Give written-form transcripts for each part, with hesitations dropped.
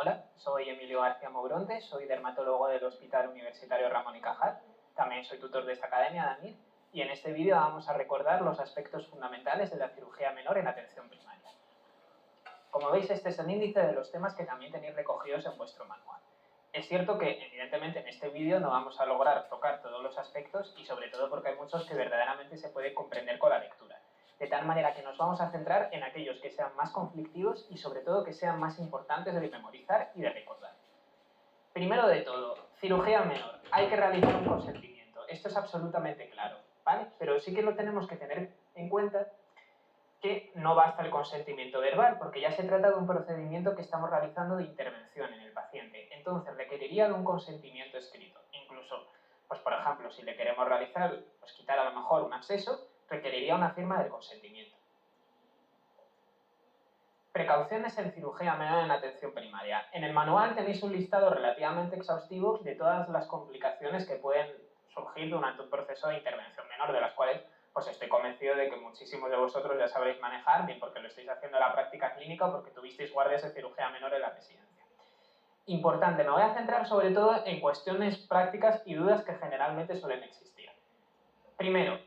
Hola, soy Emilio García Mouronte, soy dermatólogo del Hospital Universitario Ramón y Cajal, también soy tutor de esta academia, DAMIR, y en este vídeo vamos a recordar los aspectos fundamentales de la cirugía menor en atención primaria. Como veis, este es el índice de los temas que también tenéis recogidos en vuestro manual. Es cierto que, evidentemente, en este vídeo no vamos a lograr tocar todos los aspectos y sobre todo porque hay muchos que verdaderamente se pueden comprender con la lectura. De tal manera que nos vamos a centrar en aquellos que sean más conflictivos y sobre todo que sean más importantes de memorizar y de recordar. Primero de todo, cirugía menor. Hay que realizar un consentimiento. Esto es absolutamente claro, ¿vale? Pero sí que lo tenemos que tener en cuenta que no basta el consentimiento verbal, porque ya se trata de un procedimiento que estamos realizando de intervención en el paciente. Entonces, requeriría de un consentimiento escrito. Incluso, pues por ejemplo, si le queremos realizar, pues quitar a lo mejor un absceso, requeriría una firma del consentimiento. Precauciones en cirugía menor en atención primaria. En el manual tenéis un listado relativamente exhaustivo de todas las complicaciones que pueden surgir durante un proceso de intervención menor, de las cuales pues estoy convencido de que muchísimos de vosotros ya sabréis manejar, bien porque lo estáis haciendo en la práctica clínica o porque tuvisteis guardias de cirugía menor en la residencia. Importante, me voy a centrar sobre todo en cuestiones prácticas y dudas que generalmente suelen existir. Primero,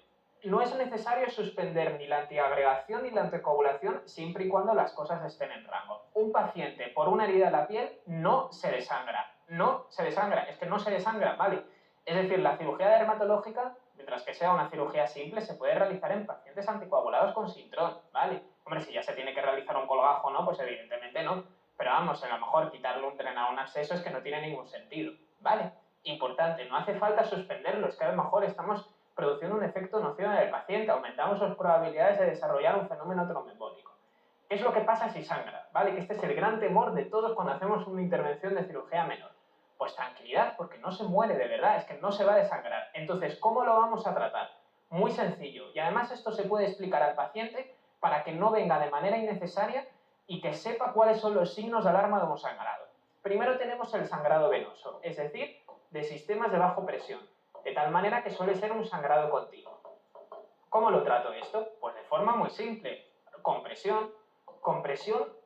no es necesario suspender ni la antiagregación ni la anticoagulación siempre y cuando las cosas estén en rango. Un paciente por una herida en la piel no se desangra. No se desangra, es que no se desangra, ¿vale? Es decir, la cirugía dermatológica, mientras que sea una cirugía simple, se puede realizar en pacientes anticoagulados con sintrón, ¿vale? Hombre, si ya se tiene que realizar un colgajo, ¿no? Pues evidentemente no. Pero vamos, a lo mejor quitarle un tren a un acceso es que no tiene ningún sentido, ¿vale? Importante, no hace falta suspenderlo, es que a lo mejor estamos produciendo un efecto nocivo en el paciente, aumentamos sus probabilidades de desarrollar un fenómeno trombembólico. ¿Qué es lo que pasa si sangra? ¿Vale? Que este es el gran temor de todos cuando hacemos una intervención de cirugía menor. Pues tranquilidad, porque no se muere de verdad, es que no se va a desangrar. Entonces, ¿cómo lo vamos a tratar? Muy sencillo. Y además esto se puede explicar al paciente para que no venga de manera innecesaria y que sepa cuáles son los signos de alarma de un sangrado. Primero tenemos el sangrado venoso, es decir, de sistemas de bajo presión, de tal manera que suele ser un sangrado continuo. ¿Cómo lo trato esto? Pues de forma muy simple. Compresión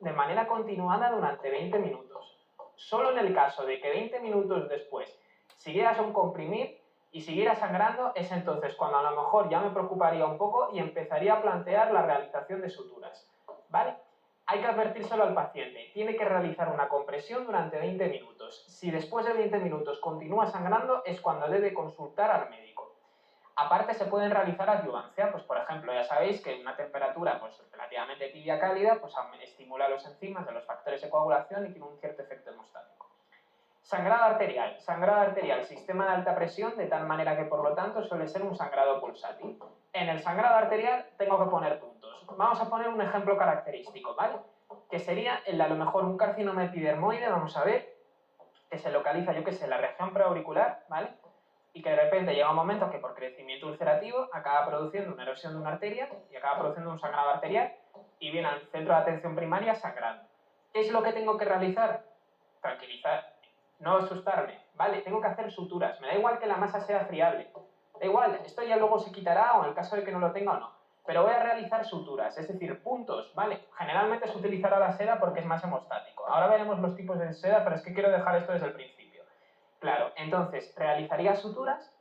de manera continuada durante 20 minutos. Solo en el caso de que 20 minutos después siguieras un comprimir y siguiera sangrando, es entonces cuando a lo mejor ya me preocuparía un poco y empezaría a plantear la realización de suturas. ¿Vale? Hay que advertírselo al paciente. Tiene que realizar una compresión durante 20 minutos. Si después de 20 minutos continúa sangrando, es cuando debe consultar al médico. Aparte, se pueden realizar adyuvancia. Pues, por ejemplo, ya sabéis que una temperatura pues, relativamente tibia cálida pues, estimula los enzimas de los factores de coagulación y tiene un cierto efecto hemostático. Sangrado arterial. Sangrado arterial, sistema de alta presión, de tal manera que, por lo tanto, suele ser un sangrado pulsátil. En el sangrado arterial tengo que poner puntos. Vamos a poner un ejemplo característico, ¿vale? Que sería el de a lo mejor un carcinoma epidermoide, vamos a ver, que se localiza, yo que sé, en la región preauricular, ¿vale? Y que de repente llega un momento que por crecimiento ulcerativo acaba produciendo una erosión de una arteria y acaba produciendo un sangrado arterial y viene al centro de atención primaria sangrando. ¿Qué es lo que tengo que realizar? Tranquilizar, no asustarme, ¿vale? Tengo que hacer suturas, me da igual que la masa sea friable, da igual, esto ya luego se quitará o en el caso de que no lo tenga o no, pero voy a realizar suturas, es decir, puntos, ¿vale? Generalmente se utilizará la seda porque es más hemostático. Ahora veremos los tipos de seda, pero es que quiero dejar esto desde el principio. Claro, entonces realizaría suturas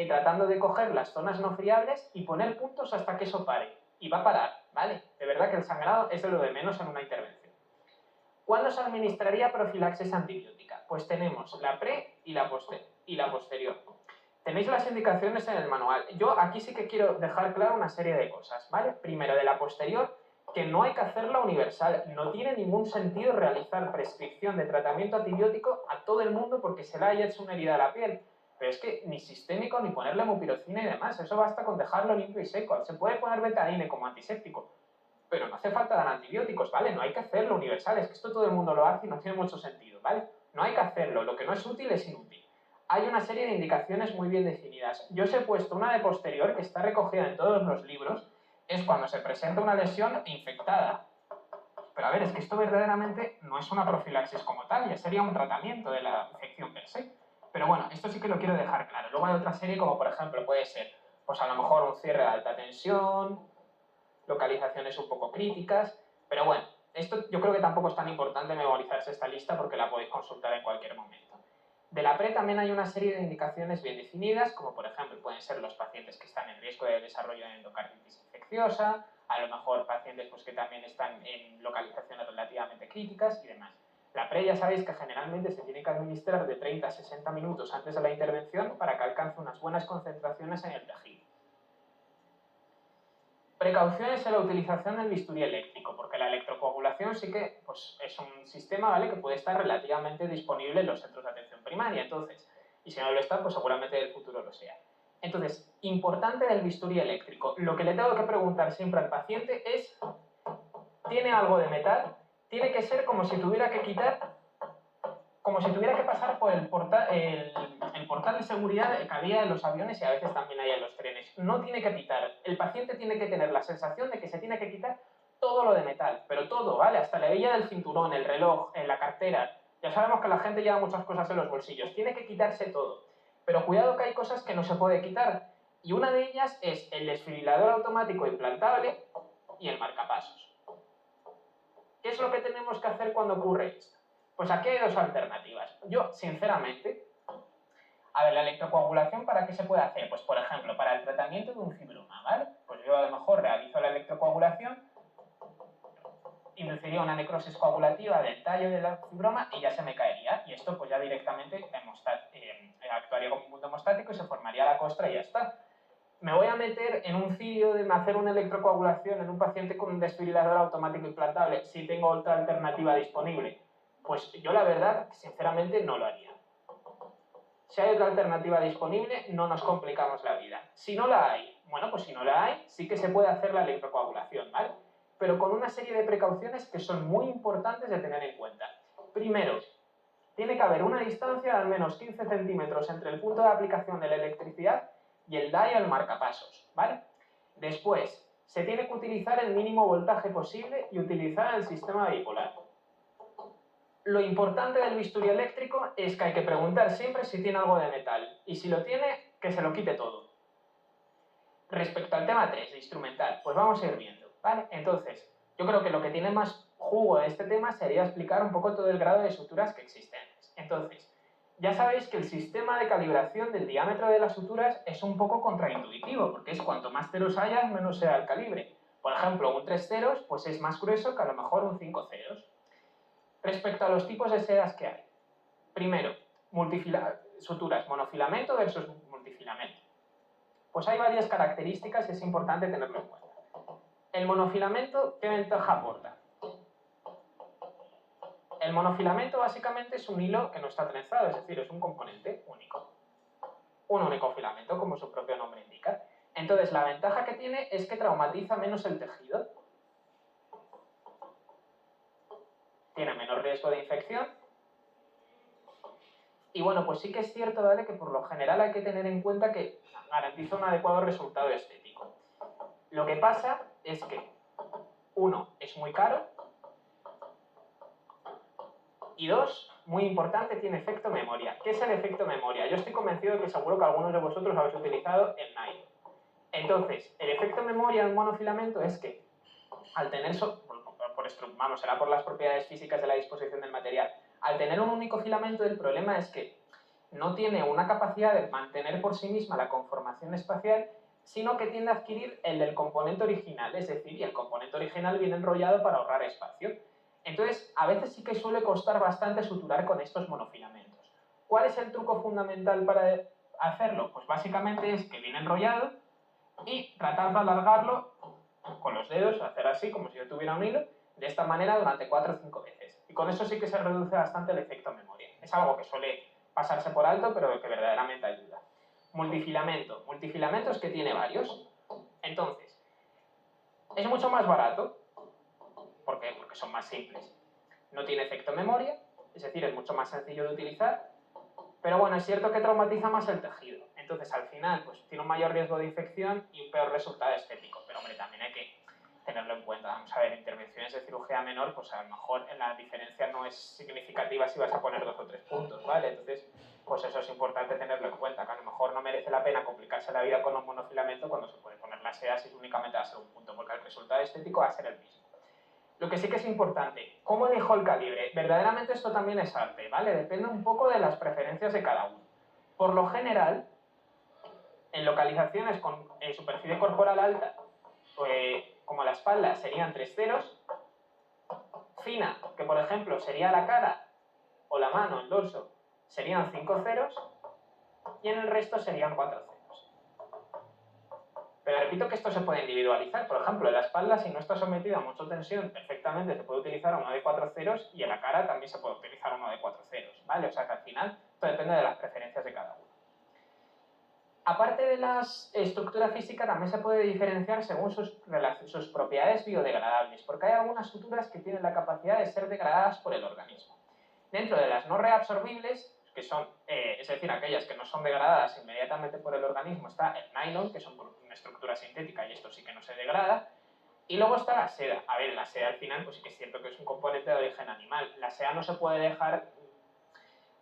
tratando de coger las zonas no friables y poner puntos hasta que eso pare. Y va a parar, ¿vale? De verdad que el sangrado es de lo de menos en una intervención. ¿Cuándo se administraría profilaxis antibiótica? Pues tenemos la pre y la posterior. Tenéis las indicaciones en el manual. Yo aquí sí que quiero dejar claro una serie de cosas, ¿vale? Primero, de la posterior, que no hay que hacerla universal. No tiene ningún sentido realizar prescripción de tratamiento antibiótico a todo el mundo porque se le haya hecho una herida a la piel. Pero es que ni sistémico, ni ponerle mupirocina y demás. Eso basta con dejarlo limpio y seco. Se puede poner betadine como antiséptico, pero no hace falta dar antibióticos, ¿vale? No hay que hacerlo universal. Es que esto todo el mundo lo hace y no tiene mucho sentido, ¿vale? No hay que hacerlo. Lo que no es útil es inútil. Hay una serie de indicaciones muy bien definidas. Yo os he puesto una de posterior que está recogida en todos los libros. Es cuando se presenta una lesión infectada. Pero a ver, es que esto verdaderamente no es una profilaxis como tal, ya sería un tratamiento de la infección per se. Pero bueno, esto sí que lo quiero dejar claro. Luego hay otra serie como por ejemplo puede ser, pues a lo mejor un cierre de alta tensión, localizaciones un poco críticas, pero bueno, Esto yo creo que tampoco es tan importante memorizarse esta lista porque la podéis consultar en cualquier momento. De la PRE también hay una serie de indicaciones bien definidas, como por ejemplo pueden ser los pacientes que están en riesgo de desarrollo de endocarditis infecciosa, a lo mejor pacientes pues, que también están en localizaciones relativamente críticas y demás. La PRE ya sabéis que generalmente se tiene que administrar de 30 a 60 minutos antes de la intervención para que alcance unas buenas concentraciones en el tejido. Precauciones en la utilización del bisturí eléctrico, porque la electrocoagulación sí que pues, es un sistema, ¿vale?, que puede estar relativamente disponible en los centros de atención primaria, entonces, y si no lo está, pues seguramente en el futuro lo sea. Entonces, importante del bisturí eléctrico, lo que le tengo que preguntar siempre al paciente es, ¿tiene algo de metal? Tiene que ser como si tuviera que quitar, como si tuviera que pasar por el portal de seguridad que había en los aviones y a veces también hay en los trenes. No tiene que quitar. El paciente tiene que tener la sensación de que se tiene que quitar todo lo de metal, pero todo, ¿vale? Hasta la hebilla del cinturón, el reloj, la cartera. Ya sabemos que la gente lleva muchas cosas en los bolsillos. Tiene que quitarse todo. Pero cuidado que hay cosas que no se puede quitar. Y una de ellas es el desfibrilador automático implantable y el marcapasos. ¿Qué es lo que tenemos que hacer cuando ocurre esto? Pues aquí hay dos alternativas. Yo, sinceramente, a ver, la electrocoagulación, ¿para qué se puede hacer? Pues, por ejemplo, para el tratamiento de un fibroma, ¿vale? Pues yo a lo mejor realizo la electrocoagulación, induciría una necrosis coagulativa del tallo de la fibroma y ya se me caería. Y esto, pues ya directamente actuaría como un punto hemostático y se formaría la costra y ya está. Me voy a meter en un cirio de hacer una electrocoagulación en un paciente con un desfibrilador automático implantable si tengo otra alternativa disponible. Pues yo la verdad, sinceramente, no lo haría. Si hay otra alternativa disponible, no nos complicamos la vida. Si no la hay, bueno, pues si no la hay, sí que se puede hacer la electrocoagulación, ¿vale? Pero con una serie de precauciones que son muy importantes de tener en cuenta. Primero, tiene que haber una distancia de al menos 15 centímetros entre el punto de aplicación de la electricidad y el DAI o el marcapasos, ¿vale? Después, se tiene que utilizar el mínimo voltaje posible y utilizar el sistema bipolar. Lo importante del bisturí eléctrico es que hay que preguntar siempre si tiene algo de metal y si lo tiene, que se lo quite todo. Respecto al tema 3, de instrumental, pues vamos a ir viendo, ¿vale? Entonces, yo creo que lo que tiene más jugo de este tema sería explicar un poco todo el grado de suturas que existen. Entonces, ya sabéis que el sistema de calibración del diámetro de las suturas es un poco contraintuitivo, porque es cuanto más ceros haya, menos será el calibre. Por ejemplo, un 3 ceros pues es más grueso que a lo mejor un 5 ceros. Respecto a los tipos de sedas que hay. Primero, suturas monofilamento versus multifilamento. Pues hay varias características y es importante tenerlo en cuenta. El monofilamento, ¿qué ventaja aporta? El monofilamento básicamente es un hilo que no está trenzado, es decir, es un componente único. Un único filamento, como su propio nombre indica. Entonces, la ventaja que tiene es que traumatiza menos el tejido. Tiene menor riesgo de infección. Y bueno, pues sí que es cierto, ¿vale?, que por lo general hay que tener en cuenta que garantiza un adecuado resultado estético. Lo que pasa es que, uno, es muy caro, y dos, muy importante, tiene efecto memoria. ¿Qué es el efecto memoria? Yo estoy convencido de que seguro que algunos de vosotros habéis utilizado el nylon. Entonces, el efecto memoria del monofilamento es que, al tener, será por las propiedades físicas de la disposición del material, al tener un único filamento, el problema es que no tiene una capacidad de mantener por sí misma la conformación espacial, sino que tiende a adquirir el del componente original, es decir, y el componente original viene enrollado para ahorrar espacio. Entonces, a veces sí que suele costar bastante suturar con estos monofilamentos. ¿Cuál es el truco fundamental para hacerlo? Pues básicamente es que viene enrollado y tratar de alargarlo con los dedos, hacer así, como si yo tuviera un hilo, de esta manera durante 4 o 5 veces. Y con eso sí que se reduce bastante el efecto memoria. Es algo que suele pasarse por alto, pero que verdaderamente ayuda. Multifilamento. Multifilamento es que tiene varios. Entonces, es mucho más barato. ¿Por qué? Porque son más simples. No tiene efecto memoria, es decir, es mucho más sencillo de utilizar. Pero bueno, es cierto que traumatiza más el tejido. Entonces, al final, pues tiene un mayor riesgo de infección y un peor resultado estético. Pero, hombre, también hay que tenerlo en cuenta. Vamos a ver, intervenciones de cirugía menor, pues a lo mejor la diferencia no es significativa si vas a poner 2 o 3 puntos, ¿vale? Entonces, pues eso es importante tenerlo en cuenta, que a lo mejor no merece la pena complicarse la vida con un monofilamento cuando se puede poner la seda si únicamente va a ser un punto, porque el resultado estético va a ser el mismo. Lo que sí que es importante, ¿cómo elijo el calibre? Verdaderamente esto también es arte, ¿vale? Depende un poco de las preferencias de cada uno. Por lo general, en localizaciones con superficie corporal alta, como la espalda, serían 3 ceros. Fina, que por ejemplo sería la cara o la mano, el dorso, serían 5 ceros. Y en el resto serían 4 ceros. Pero repito que esto se puede individualizar. Por ejemplo, en la espalda, si no está sometida a mucha tensión, perfectamente se puede utilizar uno de 4 ceros, y en la cara también se puede utilizar uno de 4 ceros, ¿vale? O sea que al final esto depende de las preferencias de cada uno. Aparte de la estructura física, también se puede diferenciar según sus propiedades biodegradables, porque hay algunas suturas que tienen la capacidad de ser degradadas por el organismo. Dentro de las no reabsorbibles, que son, es decir, aquellas que no son degradadas inmediatamente por el organismo, está el nylon, que son una estructura sintética y esto sí que no se degrada. Y luego está la seda. A ver, la seda al final pues sí que es cierto que es un componente de origen animal. La seda no se puede dejar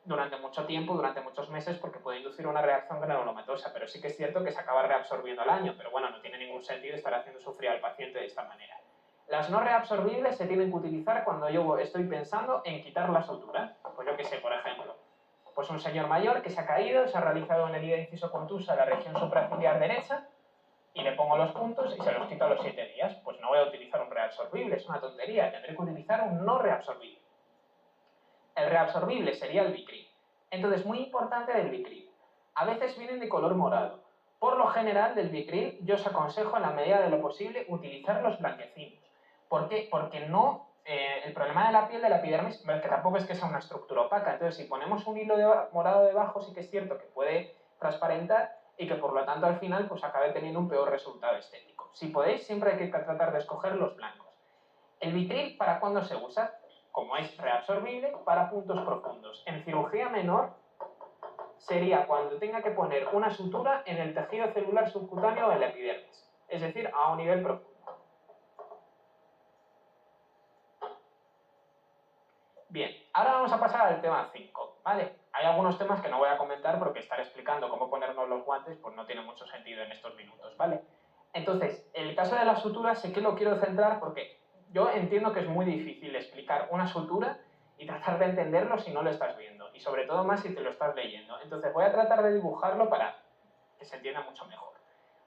durante mucho tiempo, durante muchos meses, porque puede inducir una reacción granulomatosa, pero sí que es cierto que se acaba reabsorbiendo al año, pero bueno, no tiene ningún sentido estar haciendo sufrir al paciente de esta manera. Las no reabsorbibles se tienen que utilizar cuando yo estoy pensando en quitar la sutura. Pues yo qué sé, por ejemplo, pues un señor mayor que se ha caído, se ha realizado una herida inciso-contusa en la región supraciliar derecha, y le pongo los puntos y se los quito a los 7 días. Pues no voy a utilizar un reabsorbible, es una tontería, tendré que utilizar un no reabsorbible. El reabsorbible sería el Vicryl. Entonces, muy importante del Vicryl. A veces vienen de color morado. Por lo general, del Vicryl yo os aconsejo, en la medida de lo posible, utilizar los blanquecinos. ¿Por qué? Porque no... el problema de la piel, de la epidermis, que tampoco es que sea una estructura opaca. Entonces, si ponemos un hilo morado debajo, sí que es cierto que puede transparentar y que por lo tanto al final pues acabe teniendo un peor resultado estético. Si podéis, siempre hay que tratar de escoger los blancos. El Vicryl, ¿para cuándo se usa? Como es reabsorbible, para puntos profundos. En cirugía menor sería cuando tenga que poner una sutura en el tejido celular subcutáneo o en la epidermis, es decir, a un nivel profundo. Bien, ahora vamos a pasar al tema 5, ¿vale? Hay algunos temas que no voy a comentar porque estar explicando cómo ponernos los guantes pues no tiene mucho sentido en estos minutos, ¿vale? Entonces, el caso de las suturas sí que lo quiero centrar porque yo entiendo que es muy difícil explicar una sutura y tratar de entenderlo si no lo estás viendo, y sobre todo más si te lo estás leyendo. Entonces voy a tratar de dibujarlo para que se entienda mucho mejor,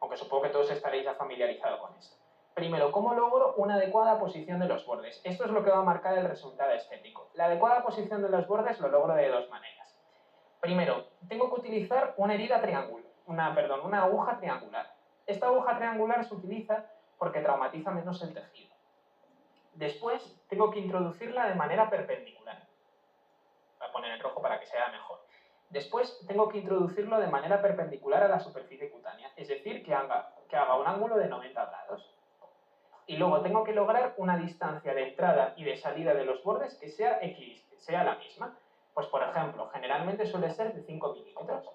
aunque supongo que todos estaréis ya familiarizados con esto. Primero, ¿cómo logro una adecuada posición de los bordes? Esto es lo que va a marcar el resultado estético. La adecuada posición de los bordes lo logro de dos maneras. Primero, tengo que utilizar una una aguja triangular. Esta aguja triangular se utiliza porque traumatiza menos el tejido. Después, tengo que introducirla de manera perpendicular. Voy a poner en rojo para que sea mejor. Después, tengo que introducirlo de manera perpendicular a la superficie cutánea, es decir, que haga un ángulo de 90 grados. Y luego tengo que lograr una distancia de entrada y de salida de los bordes que sea la misma. Pues por ejemplo, generalmente suele ser de 5 milímetros.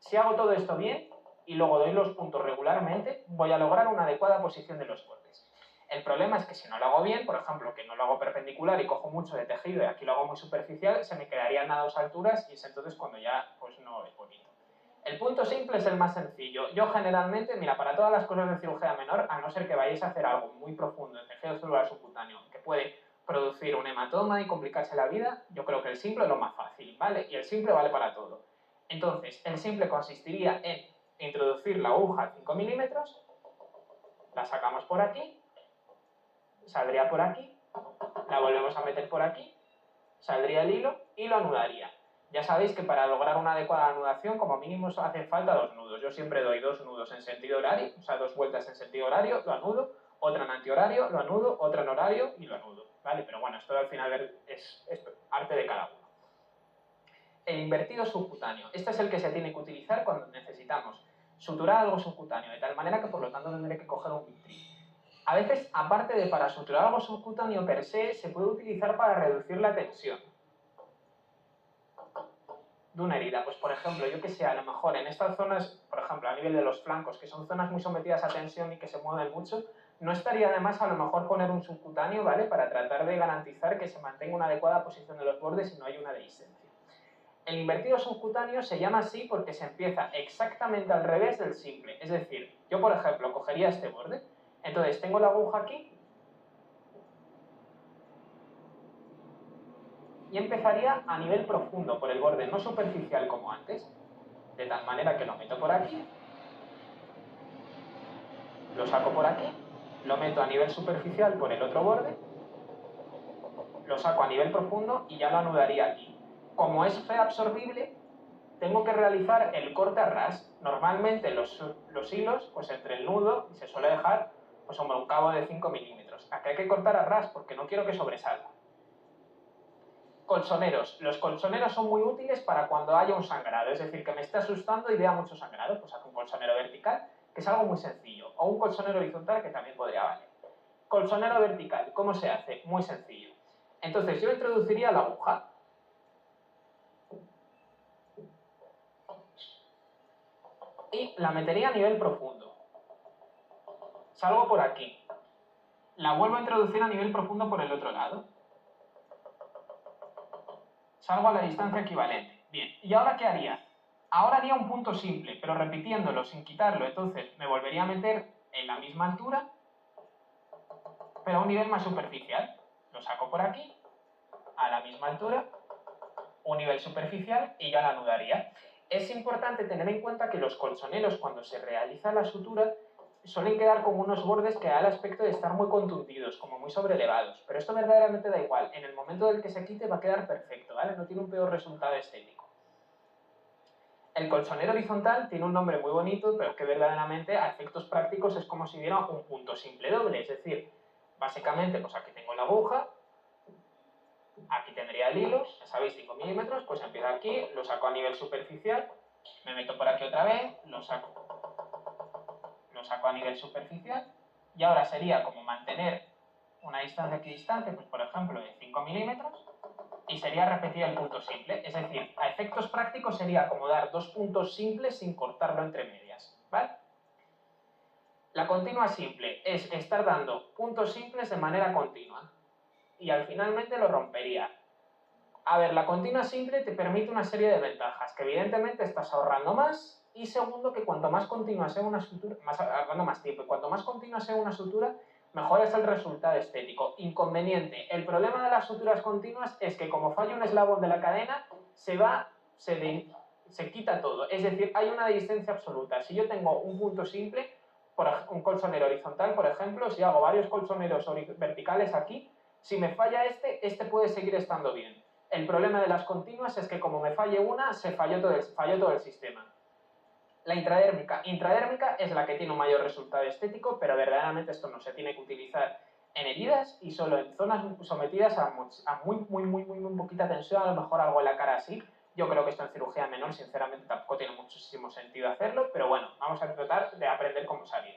Si hago todo esto bien y luego doy los puntos regularmente, voy a lograr una adecuada posición de los bordes. El problema es que si no lo hago bien, por ejemplo, que no lo hago perpendicular y cojo mucho de tejido y aquí lo hago muy superficial, se me quedarían a 2 alturas y es entonces cuando ya pues no es bonito. El punto simple es el más sencillo. Yo generalmente, mira, para todas las cosas de cirugía menor, a no ser que vayáis a hacer algo muy profundo en tejido celular subcutáneo, que puede producir un hematoma y complicarse la vida, yo creo que el simple es lo más fácil, ¿vale? Y el simple vale para todo. Entonces, el simple consistiría en introducir la aguja a 5 milímetros, la sacamos por aquí, saldría por aquí, la volvemos a meter por aquí, saldría el hilo y lo anudaría. Ya sabéis que para lograr una adecuada anudación, como mínimo hace falta 2 nudos. Yo siempre doy 2 nudos en sentido horario, o sea, 2 vueltas en sentido horario, lo anudo, otra en antihorario, lo anudo, otra en horario y lo anudo, ¿vale? Pero bueno, esto al final es arte de cada uno. El invertido subcutáneo. Este es el que se tiene que utilizar cuando necesitamos suturar algo subcutáneo, de tal manera que por lo tanto tendré que coger un Vicryl. A veces, aparte de para suturar algo subcutáneo per se, se puede utilizar para reducir la tensión de una herida. Pues por ejemplo, yo que sé, a lo mejor en estas zonas, por ejemplo, a nivel de los flancos, que son zonas muy sometidas a tensión y que se mueven mucho, no estaría además a lo mejor poner un subcutáneo, ¿vale? Para tratar de garantizar que se mantenga una adecuada posición de los bordes y no hay una dehiscencia. El invertido subcutáneo se llama así porque se empieza exactamente al revés del simple. Es decir, yo por ejemplo cogería este borde, entonces tengo la aguja aquí, y empezaría a nivel profundo por el borde, no superficial como antes, de tal manera que lo meto por aquí, lo saco por aquí, lo meto a nivel superficial por el otro borde, lo saco a nivel profundo y ya lo anudaría aquí. Como es reabsorbible, tengo que realizar el corte a ras. Normalmente los hilos, pues entre el nudo, se suele dejar pues un cabo de 5 milímetros. Aquí hay que cortar a ras porque no quiero que sobresalga. Colchoneros. Los colchoneros son muy útiles para cuando haya un sangrado, es decir, que me esté asustando y vea mucho sangrado, pues hago un colchonero vertical, que es algo muy sencillo, o un colchonero horizontal que también podría valer. Colchonero vertical, ¿cómo se hace? Muy sencillo. Entonces yo introduciría la aguja. Y la metería a nivel profundo. Salgo por aquí. La vuelvo a introducir a nivel profundo por el otro lado. Salgo a la distancia equivalente. Bien, ¿y ahora qué haría? Ahora haría un punto simple, pero repitiéndolo sin quitarlo. Entonces me volvería a meter en la misma altura, pero a un nivel más superficial. Lo saco por aquí, a la misma altura, un nivel superficial y ya la anudaría. Es importante tener en cuenta que los colchoneros, cuando se realiza la sutura, suelen quedar con unos bordes que da el aspecto de estar muy contundidos, como muy sobrelevados. Pero esto verdaderamente da igual. En el momento del que se quite va a quedar perfecto, ¿vale? No tiene un peor resultado estético. El colchonero horizontal tiene un nombre muy bonito, pero que verdaderamente a efectos prácticos es como si hubiera un punto simple doble. Es decir, básicamente, pues aquí tengo la aguja, aquí tendría el hilo, ya sabéis, 5 milímetros, pues empiezo aquí, lo saco a nivel superficial, me meto por aquí otra vez, lo saco a nivel superficial, y ahora sería como mantener una distancia equidistante, pues por ejemplo de 5 milímetros, y sería repetir el punto simple. Es decir, a efectos prácticos sería como dar dos puntos simples sin cortarlo entre medias, ¿vale? La continua simple es estar dando puntos simples de manera continua, y al finalmente lo rompería. A ver, la continua simple te permite una serie de ventajas, que evidentemente estás ahorrando más, y segundo, que cuanto más continua sea una sutura, ahorrando más tiempo, y cuanto más continua sea una sutura, mejor es el resultado estético. Inconveniente, el problema de las suturas continuas es que como falla un eslabón de la cadena, se quita todo, es decir, hay una distancia absoluta. Si yo tengo un punto simple, un colchonero horizontal, por ejemplo, si hago varios colchoneros verticales aquí, si me falla este puede seguir estando bien. El problema de las continuas es que como me falle una, falló todo el sistema. La intradérmica. Intradérmica es la que tiene un mayor resultado estético, pero verdaderamente esto no se tiene que utilizar en heridas y solo en zonas sometidas a muy poquita tensión, a lo mejor algo en la cara así. Yo creo que esto en cirugía menor, sinceramente, tampoco tiene muchísimo sentido hacerlo, pero bueno, vamos a tratar de aprender cómo salir.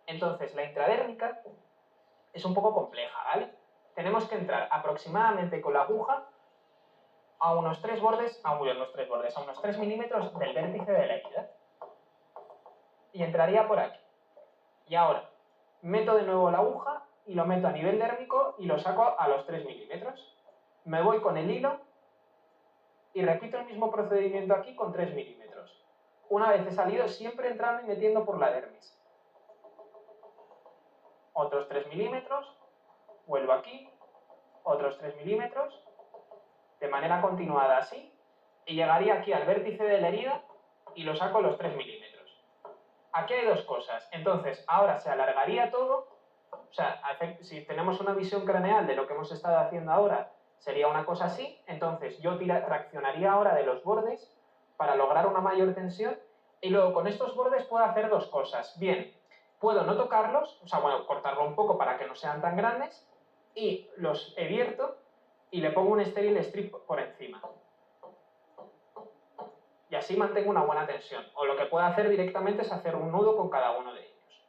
Entonces, la intradérmica es un poco compleja, ¿vale? Tenemos que entrar aproximadamente con la aguja a unos 3 milímetros del vértice de la herida. Y entraría por aquí. Y ahora, meto de nuevo la aguja y lo meto a nivel dérmico y lo saco a los 3 milímetros. Me voy con el hilo y repito el mismo procedimiento aquí con 3 milímetros. Una vez he salido, siempre entrando y metiendo por la dermis. Otros 3 milímetros, vuelvo aquí, otros 3 milímetros, de manera continuada así, y llegaría aquí al vértice de la herida y lo saco a los 3 milímetros. Aquí hay dos cosas. Entonces, ahora se alargaría todo. O sea, si tenemos una visión craneal de lo que hemos estado haciendo ahora, sería una cosa así. Entonces, yo traccionaría ahora de los bordes para lograr una mayor tensión. Y luego, con estos bordes puedo hacer dos cosas. Bien, puedo no tocarlos, o sea, bueno, cortarlo un poco para que no sean tan grandes, y los evierto y le pongo un estéril strip por encima. Y así mantengo una buena tensión. O lo que puedo hacer directamente es hacer un nudo con cada uno de ellos.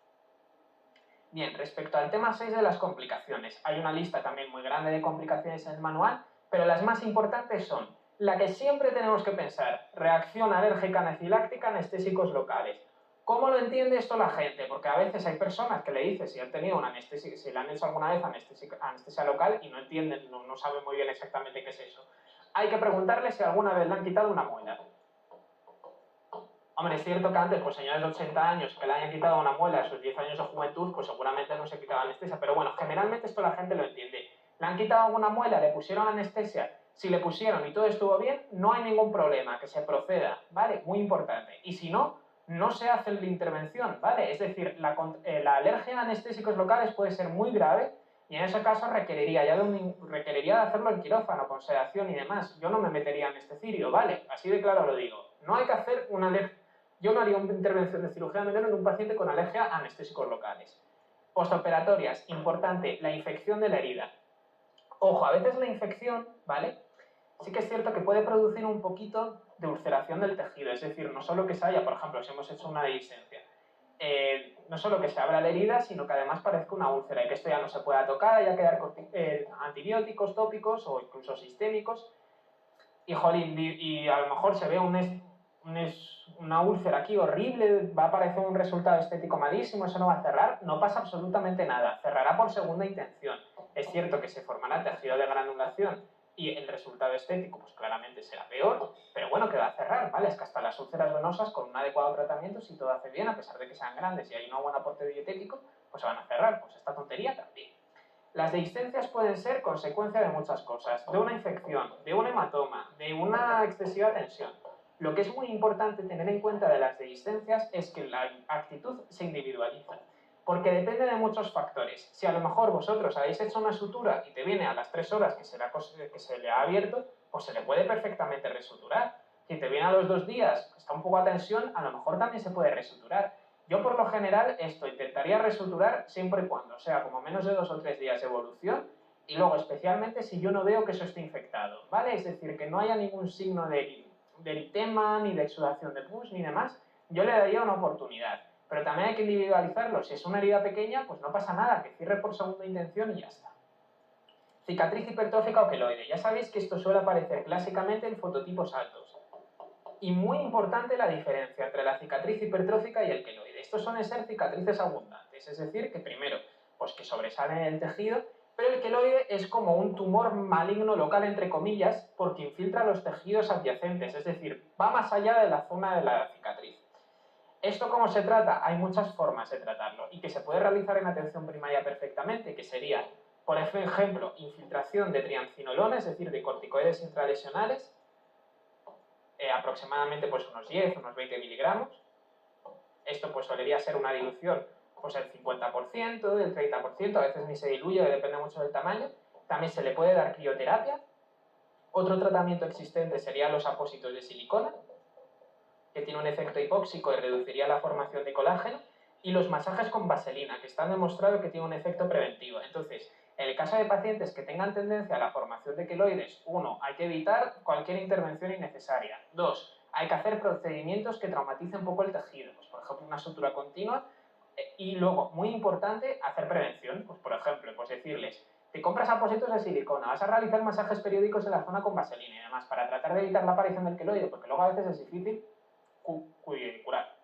Bien, respecto al tema 6 de las complicaciones, hay una lista también muy grande de complicaciones en el manual, pero las más importantes son la que siempre tenemos que pensar: reacción alérgica anafiláctica, anestésicos locales. ¿Cómo lo entiende esto la gente? Porque a veces hay personas que le dicen si han tenido una anestesia, si le han hecho alguna vez anestesia local y no entienden, no saben muy bien exactamente qué es eso. Hay que preguntarle si alguna vez le han quitado una muela. Hombre, es cierto que antes, pues señores de 80 años que le hayan quitado una muela a sus 10 años de juventud, pues seguramente no se quitaba anestesia. Pero bueno, generalmente esto la gente lo entiende. Le han quitado alguna muela, le pusieron anestesia Si le pusieron y todo estuvo bien, no hay ningún problema, que se proceda, ¿vale? Muy importante. Y si no, no se hace la intervención, ¿vale? Es decir, la alergia a anestésicos locales puede ser muy grave y en ese caso requeriría de hacerlo en quirófano, con sedación y demás. Yo no me metería anestesirio, ¿vale? Así de claro lo digo. No hay que hacer una alergia. Yo no haría una intervención de cirugía menor en un paciente con alergia a anestésicos locales. Postoperatorias, importante, la infección de la herida. Ojo, a veces la infección, ¿vale? Sí que es cierto que puede producir un poquito de ulceración del tejido, es decir, no solo que se haya, por ejemplo, si hemos hecho una dehiscencia, no solo que se abra la herida, sino que además parezca una úlcera y que esto ya no se pueda tocar, haya que dar antibióticos tópicos o incluso sistémicos. Y, jolín, y a lo mejor se ve una úlcera aquí horrible, va a aparecer un resultado estético malísimo, eso no va a cerrar, no pasa absolutamente nada, cerrará por segunda intención. Es cierto que se formará tejido de granulación y el resultado estético pues claramente será peor, pero bueno, que va a cerrar, ¿vale? Es que hasta las úlceras venosas con un adecuado tratamiento, si todo hace bien, a pesar de que sean grandes y hay un buen aporte dietético, pues se van a cerrar, pues esta tontería también. Las dehiscencias pueden ser consecuencia de muchas cosas, de una infección, de un hematoma, de una excesiva tensión. Lo que es muy importante tener en cuenta de las dehiscencias es que la actitud se individualiza, porque depende de muchos factores. Si a lo mejor vosotros habéis hecho una sutura y te viene a las 3 horas que se le ha abierto, pues se le puede perfectamente resuturar. Si te viene a los 2 días, está un poco a tensión, a lo mejor también se puede resuturar. Yo por lo general esto intentaría resuturar siempre y cuando sea como menos de 2 o 3 días de evolución y luego especialmente si yo no veo que eso esté infectado, ¿vale? Es decir, que no haya ningún signo de eritema, ni de exudación de pus, ni demás, yo le daría una oportunidad. Pero también hay que individualizarlo. Si es una herida pequeña, pues no pasa nada, que cierre por segunda intención y ya está. Cicatriz hipertrófica o queloide. Ya sabéis que esto suele aparecer clásicamente en fototipos altos. Y muy importante la diferencia entre la cicatriz hipertrófica y el queloide. Estos suelen ser cicatrices abundantes, es decir, que primero, pues que sobresalen en el tejido, pero el queloide es como un tumor maligno local, entre comillas, porque infiltra los tejidos adyacentes, es decir, va más allá de la zona de la cicatriz. ¿Esto cómo se trata? Hay muchas formas de tratarlo y que se puede realizar en atención primaria perfectamente, que sería, por ejemplo, infiltración de triamcinolona, es decir, de corticoides intralesionales, aproximadamente pues unos 10, unos 20 miligramos. Esto pues solería ser una dilución pues el 50%, el 30%, a veces ni se diluye, depende mucho del tamaño. También se le puede dar crioterapia. Otro tratamiento existente serían los apósitos de silicona, que tiene un efecto hipóxico y reduciría la formación de colágeno, y los masajes con vaselina, que están demostrado que tiene un efecto preventivo. Entonces, en el caso de pacientes que tengan tendencia a la formación de queloides, 1. Hay que evitar cualquier intervención innecesaria. 2. Hay que hacer procedimientos que traumaticen un poco el tejido, pues, por ejemplo, una sutura continua. Y luego, muy importante, hacer prevención. Pues, por ejemplo, pues decirles, te compras apósitos de silicona, vas a realizar masajes periódicos en la zona con vaselina y demás, para tratar de evitar la aparición del queloide, porque luego a veces es difícil curar.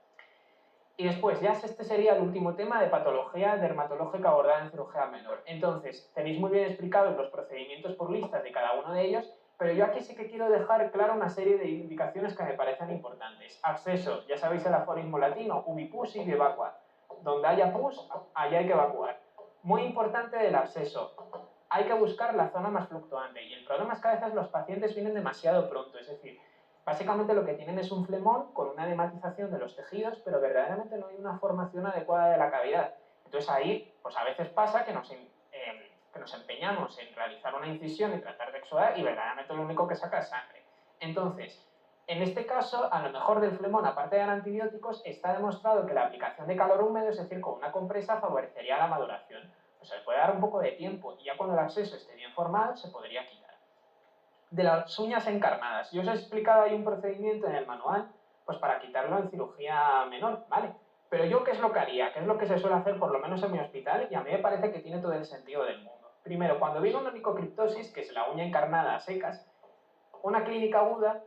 Y después, ya este sería el último tema de patología dermatológica abordada en cirugía menor. Entonces, tenéis muy bien explicados los procedimientos por listas de cada uno de ellos, pero yo aquí sí que quiero dejar clara una serie de indicaciones que me parecen importantes. Acceso, ya sabéis el aforismo latino, ubi pus ibi evacuat. Donde haya pus, allá hay que evacuar. Muy importante del absceso. Hay que buscar la zona más fluctuante. Y el problema es que a veces los pacientes vienen demasiado pronto, es decir, básicamente lo que tienen es un flemón con una edematización de los tejidos, pero verdaderamente no hay una formación adecuada de la cavidad. Entonces ahí, pues a veces pasa que nos empeñamos en realizar una incisión y tratar de exudar y verdaderamente lo único que saca es sangre. Entonces, en este caso, a lo mejor del flemón, aparte de dar antibióticos, está demostrado que la aplicación de calor húmedo, es decir, con una compresa, favorecería la maduración. Pues se le puede dar un poco de tiempo y ya cuando el absceso esté bien formado, se podría quitar. De las uñas encarnadas. Yo os he explicado ahí un procedimiento en el manual, pues para quitarlo en cirugía menor, ¿vale? Pero yo, ¿qué es lo que haría? ¿Qué es lo que se suele hacer, por lo menos en mi hospital? Y a mí me parece que tiene todo el sentido del mundo. Primero, cuando viene una onicocriptosis, que es la uña encarnada a secas, una clínica aguda,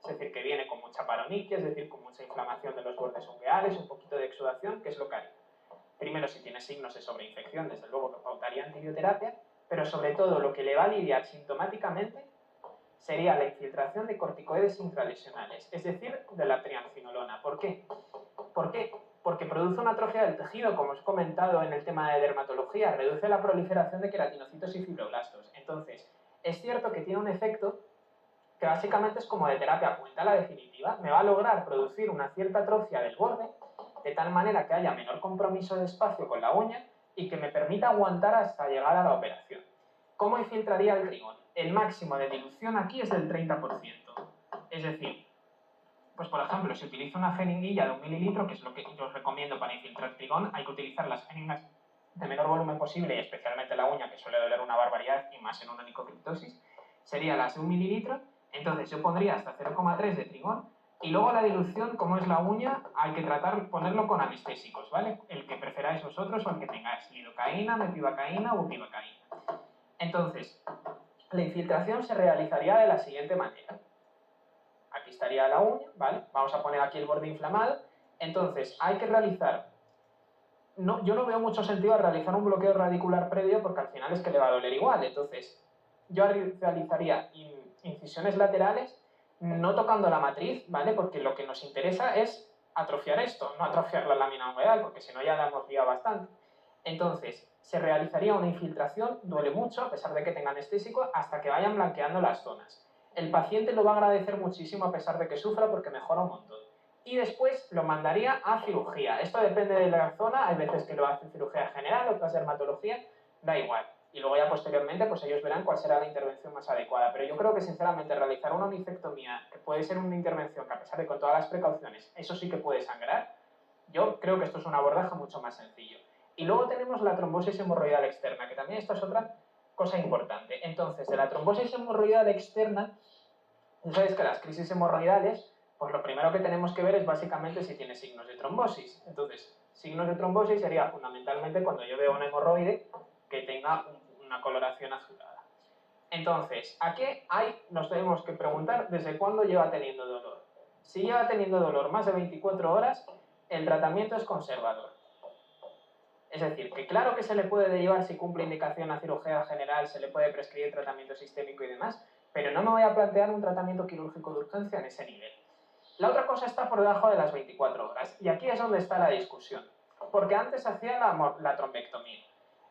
es decir, que viene con mucha paroniquia, es decir, con mucha inflamación de los bordes ungueales, un poquito de exudación, ¿qué es lo que haría? Primero, si tiene signos de sobreinfección, desde luego que pautaría antibioterapia, pero sobre todo lo que le va a aliviar sintomáticamente sería la infiltración de corticoides intralesionales, es decir, de la triamcinolona. ¿Por qué? ¿Por qué? Porque produce una atrofia del tejido, como os he comentado en el tema de dermatología, reduce la proliferación de queratinocitos y fibroblastos. Entonces, es cierto que tiene un efecto que básicamente es como de terapia apunta, la definitiva. Me va a lograr producir una cierta atrofia del borde, de tal manera que haya menor compromiso de espacio con la uña y que me permita aguantar hasta llegar a la operación. ¿Cómo infiltraría el trigón? El máximo de dilución aquí es del 30%. Es decir, pues por ejemplo, si utilizo una jeringuilla de 1 mililitro, que es lo que yo os recomiendo para infiltrar trigón, hay que utilizar las jeringas de menor volumen posible y especialmente la uña, que suele doler una barbaridad y más en una onicocriptosis, sería las de 1 mililitro. Entonces yo pondría hasta 0,3 de trigón y luego la dilución, como es la uña, hay que ponerlo con anestésicos, ¿vale? El que preferáis vosotros o el que tengáis, lidocaína, metivacaína o bupivacaína. Entonces, la infiltración se realizaría de la siguiente manera. Aquí estaría la uña, ¿vale? Vamos a poner aquí el borde inflamado. Entonces, hay que realizar... yo no veo mucho sentido a realizar un bloqueo radicular previo porque al final es que le va a doler igual. Entonces, yo realizaría incisiones laterales no tocando la matriz, ¿vale? Porque lo que nos interesa es atrofiar esto, no atrofiar la lámina alveolar, porque si no ya la hemos liado bastante. Entonces, se realizaría una infiltración, duele mucho, a pesar de que tenga anestésico, hasta que vayan blanqueando las zonas. El paciente lo va a agradecer muchísimo a pesar de que sufra porque mejora un montón. Y después lo mandaría a cirugía. Esto depende de la zona, hay veces que lo hacen cirugía general, otras dermatología, da igual. Y luego ya posteriormente pues ellos verán cuál será la intervención más adecuada. Pero yo creo que sinceramente realizar una onifectomía, que puede ser una intervención que a pesar de con todas las precauciones, eso sí que puede sangrar, yo creo que esto es un abordaje mucho más sencillo. Y luego tenemos la trombosis hemorroidal externa, que también esto es otra cosa importante. Entonces, de la trombosis hemorroidal externa, sabéis que las crisis hemorroidales, pues lo primero que tenemos que ver es básicamente si tiene signos de trombosis. Entonces, signos de trombosis sería fundamentalmente cuando yo veo una hemorroide que tenga una coloración azulada. Entonces, aquí nos tenemos que preguntar desde cuándo lleva teniendo dolor. Si lleva teniendo dolor más de 24 horas, el tratamiento es conservador. Es decir, que claro que se le puede derivar si cumple indicación a cirugía general, se le puede prescribir tratamiento sistémico y demás, pero no me voy a plantear un tratamiento quirúrgico de urgencia en ese nivel. La otra cosa está por debajo de las 24 horas, y aquí es donde está la discusión, porque antes hacía la trombectomía.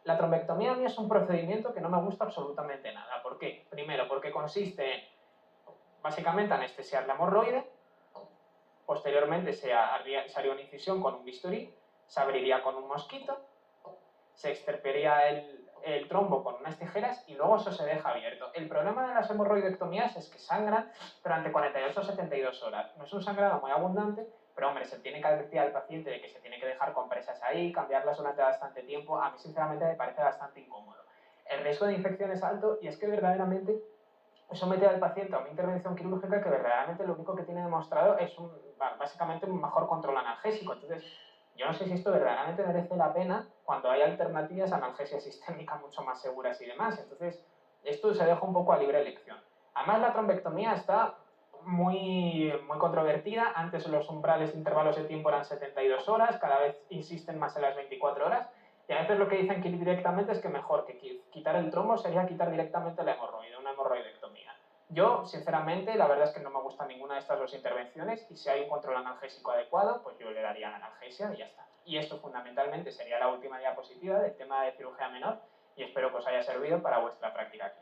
La trombectomía a mí es un procedimiento que no me gusta absolutamente nada. ¿Por qué? Primero, porque consiste en, básicamente, anestesiar la hemorroide, posteriormente se haría una incisión con un bisturí, se abriría con un mosquito, se extirparía el trombo con unas tijeras y luego eso se deja abierto. El problema de las hemorroidectomías es que sangran durante 48 o 72 horas. No es un sangrado muy abundante, pero hombre, se tiene que advertir al paciente de que se tiene que dejar compresas ahí, cambiarlas durante bastante tiempo. A mí sinceramente me parece bastante incómodo. El riesgo de infección es alto y es que verdaderamente someter al paciente a una intervención quirúrgica que verdaderamente lo único que tiene demostrado es básicamente un mejor control analgésico. Entonces, yo no sé si esto verdaderamente merece la pena cuando hay alternativas a analgesia sistémica mucho más seguras y demás. Entonces, esto se deja un poco a libre elección. Además, la trombectomía está muy controvertida. Antes los umbrales de intervalos de tiempo eran 72 horas, cada vez insisten más en las 24 horas. Y a veces lo que dicen que directamente es que mejor que quitar el trombo sería quitar directamente la hemorroide, una hemorroidectomía. Yo, sinceramente, la verdad es que no me gusta ninguna de estas dos intervenciones y si hay un control analgésico adecuado, pues yo le daría la analgesia y ya está. Y esto fundamentalmente sería la última diapositiva del tema de cirugía menor y espero que os haya servido para vuestra práctica aquí.